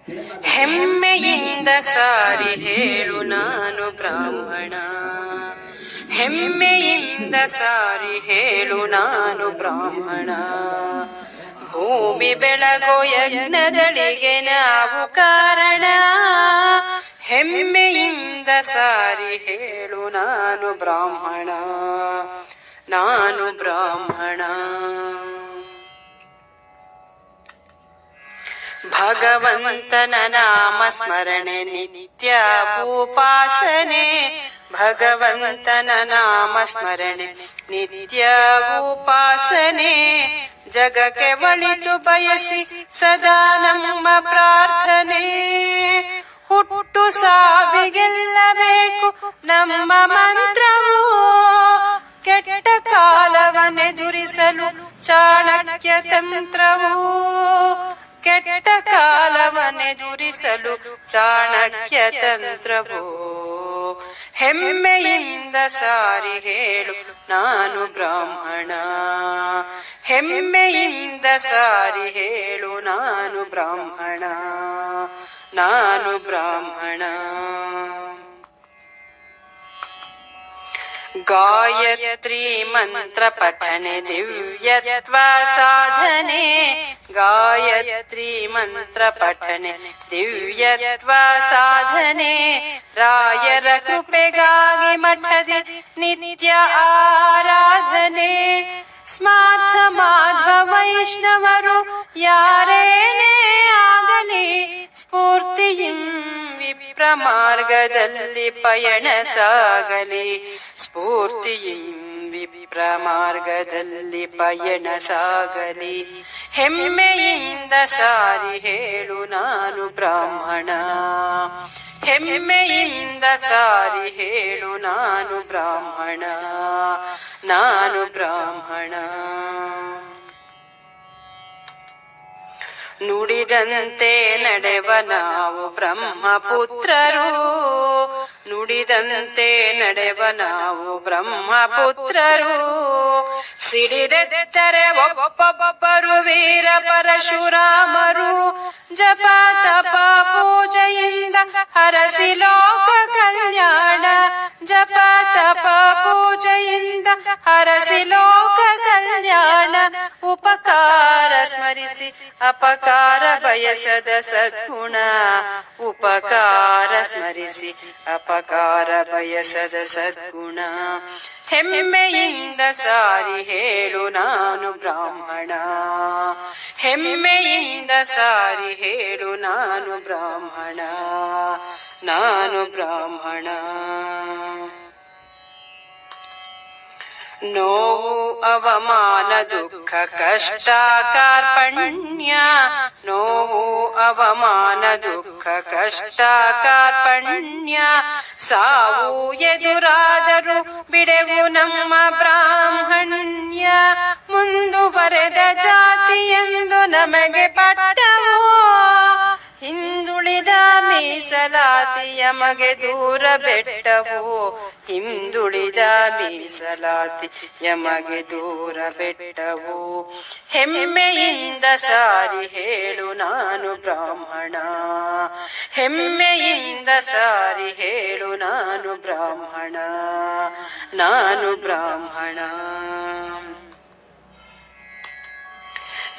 ಹೆಮ್ಮೆಯಿಂದ ಸಾರಿ ಹೇಳು ನಾನು ಬ್ರಾಹ್ಮಣ. ಹೆಮ್ಮೆಯಿಂದ ಸಾರಿ ಹೇಳು ನಾನು ಬ್ರಾಹ್ಮಣ. ಭೂಮಿ ಬೆಳಗೋ ಯಜ್ಞಗಳಿಗೆ ನಾವು ಕಾರಣ. ಹೆಮ್ಮೆಯಿಂದ ಸಾರಿ ಹೇಳು ನಾನು ಬ್ರಾಹ್ಮಣ, ನಾನು ಬ್ರಾಹ್ಮಣ. ಭಗವಂತನ ನಾಮ ಸ್ಮರಣೆ ನಿತ್ಯ ಉಪಾಸನೆ. ಭಗವಂತನ ನಾಮ ಸ್ಮರಣೆ ನಿತ್ಯ ಉಪಾಸನೆ. ಜಗಕ್ಕೆ ಒಳಿತು ಬಯಸಿ ಸದಾ ನಮ್ಮ ಪ್ರಾರ್ಥನೆ. ಹುಟ್ಟು ಸಾವಿಗೆಲ್ಲಬೇಕು ನಮ್ಮ ಮಂತ್ರವು. ಕೆಟ್ಟ ಕಾಲವನ್ನೆದುರಿಸಲು ಚಾಣಕ್ಯ ತಂತ್ರವು. ಕೆಟ್ಟ ಕಾಲವನ್ನೆದುರಿಸಲು ಚಾಣಕ್ಯ ತಂತ್ರವು. ಹೆಮ್ಮೆಯಿಂದ ಸಾರಿ ಹೇಳು ನಾನು ಬ್ರಾಹ್ಮಣ. ಹೆಮ್ಮೆಯಿಂದ ಸಾರಿ ಹೇಳು ನಾನು ಬ್ರಾಹ್ಮಣ, ನಾನು ಬ್ರಾಹ್ಮಣ. ಗಾಯತ್ರಿ ಮಂತ್ರ ಪಠನೆ ದಿವ್ಯತ್ವ ಸಾಧನೆ. ಗಾಯತ್ರಿ ಮಂತ್ರ ಪಠನೆ ದಿವ್ಯತ್ವ ಸಾಧನೆ. ರಾಯರ ಕೃಪೆಗಾಗಿ ಮಠದಿ ನಿತ್ಯ ಆರಾಧನೆ. ಸ್ಮಾರ್ಥ ಮಾಧ್ವ ವೈಷ್ಣವರು ಯಾರೇನೇ ಆಗಲಿ ಸ್ಫೂರ್ತಿಯಿಂ ವಿಪ್ರ ಮಾರ್ಗದಲ್ಲಿ ಪಯಣ ಸಾಗಲಿ. ಸ್ಫೂರ್ತಿಯಿಂ ವಿಪ್ರ ಮಾರ್ಗದಲ್ಲಿ ಪಯಣ ಸಾಗಲಿ. ಹೆಮ್ಮೆಯಿಂದ ಸಾರಿ ಹೇಳು ನಾನು ಬ್ರಾಹ್ಮಣ. ಹೆಮ್ಮೆಯಿಂದ ಸಾರಿ ಹೇಳು ನಾನು ಬ್ರಾಹ್ಮಣ, ನಾನು ಬ್ರಾಹ್ಮಣ. ನುಡಿದಂತೆ ನಡೆವ ನಾವು ಬ್ರಹ್ಮಪುತ್ರರು. ನುಡಿದಂತೆ ನಡೆವ ನಾವು ಬ್ರಹ್ಮಪುತ್ರರು. ಸಿಡಿದೆತ್ತರೆ ಒಬ್ಬೊಬ್ಬರು ವೀರ ಪರಶುರಾಮರು. ಜಪ ತಪ ಪೂಜೆಯಿಂದ ಹರಸಿ ಲೋಕ ಕಲ್ಯಾಣ. ಜಪ ತಪ ಪೂಜೆಯಿಂದ ಹರಸಿ ಲೋಕ ಕಲ್ಯಾಣ. ಉಪಕಾರ ಸ್ಮರಿಸಿ ಅಪಕಾರ ಬಯಸದ ಸದ್ಗುಣ. ಉಪಕಾರ ಸ್ಮರಿಸಿ ಅಪಕಾರ ಬಯಸದ ಸದ್ಗುಣ. ಹೆಮ್ಮೆಯಿಂದ ಸಾರಿ ಹೇಳು ನಾನು ಬ್ರಾಹ್ಮಣ. ಹೆಮ್ಮೆಯಿಂದ ಸಾರಿ ಹೇಳು ನಾನು ಬ್ರಾಹ್ಮಣ, ನಾನು ಬ್ರಾಹ್ಮಣ. ನೋವು ಅವಮಾನ ದುಃಖ ಕಷ್ಟ ಕಾರ್ಪಣ್ಯ. ನೋವು ಅವಮಾನ ದುಃಖ ಕಷ್ಟ ಕಾರ್ಪಣ್ಯ. ಸಾವು ಎದುರಾದರೂ ಬಿಡೆವು ನಮ್ಮ ಬ್ರಾಹ್ಮಣ್ಯ. ಮುಂದುವರೆದ ಜಾತಿ ಎಂದು ನಮಗೆ ಪಟ್ಟವು. ಹಿಂದುಳಿದ ಮೀಸಲಾತಿ ಯಮಗೆ ದೂರ ಬೆಟ್ಟವು. ಹಿಂದುಳಿದ ಮೀಸಲಾತಿ ಯಮಗೆ ದೂರ ಬೆಟ್ಟವು. ಹೆಮ್ಮೆಯಿಂದ ಸಾರಿ ಹೇಳು ನಾನು ಬ್ರಾಹ್ಮಣ. ಹೆಮ್ಮೆಯಿಂದ ಸಾರಿ ಹೇಳು ನಾನು ಬ್ರಾಹ್ಮಣ, ನಾನು ಬ್ರಾಹ್ಮಣ.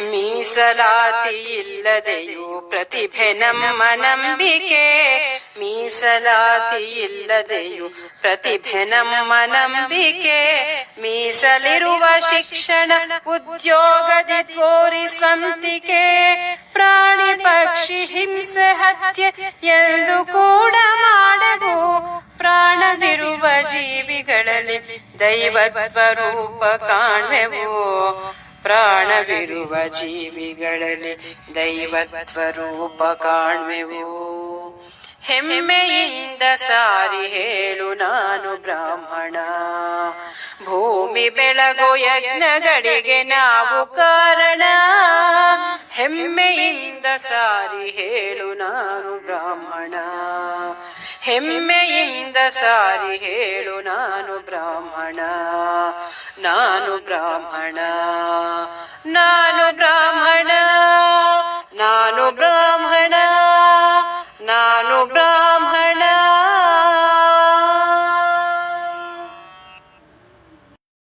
ಮೀಸಲಾತಿ ಇಲ್ಲದೆಯೂ ಪ್ರತಿಭೆ ನಮ್ಮ ನಂಬಿಕೆ. ಮೀಸಲಾತಿ ಇಲ್ಲದೆಯೂ ಪ್ರತಿಭೆ ನಮ್ಮ ನಂಬಿಕೆ. ಮೀಸಲಿರುವ ಶಿಕ್ಷಣ ಉದ್ಯೋಗದಿ ತೋರಿ ಸ್ವಂತಿಕೆ. ಪ್ರಾಣಿ ಪಕ್ಷಿ ಹಿಂಸೆ ಹತ್ಯೆ ಎಂದು ಕೂಡ ಮಾಡದು. ಪ್ರಾಣವಿರುವ ಜೀವಿಗಳಲ್ಲಿ ದೈವತ್ವ ರೂಪ ಕಾಣುವೆವು. ಪ್ರಾಣವಿರುವ ಜೀವಿಗಳಲ್ಲಿ ದೈವತ್ವ ರೂಪ ಕಾಣುವೆವು. ಹೆಮ್ಮೆಯಿಂದ ಸಾರಿ ಹೇಳು ನಾನು ಬ್ರಾಹ್ಮಣ. ಭೂಮಿ ಬೆಳಗೋ ಯಜ್ಞಗಳಿಗೆ ನಾವು ಕಾರಣ. ಹೆಮ್ಮೆಯಿಂದ ಸಾರಿ ಹೇಳು ನಾನು ಬ್ರಾಹ್ಮಣ. ಹೆಮ್ಮೆಯಿಂದ ಸಾರಿ ಹೇಳು ನಾನು ಬ್ರಾಹ್ಮಣ, ನಾನು ಬ್ರಾಹ್ಮಣ, ನಾನು ಬ್ರಾಹ್ಮಣ, ನಾನು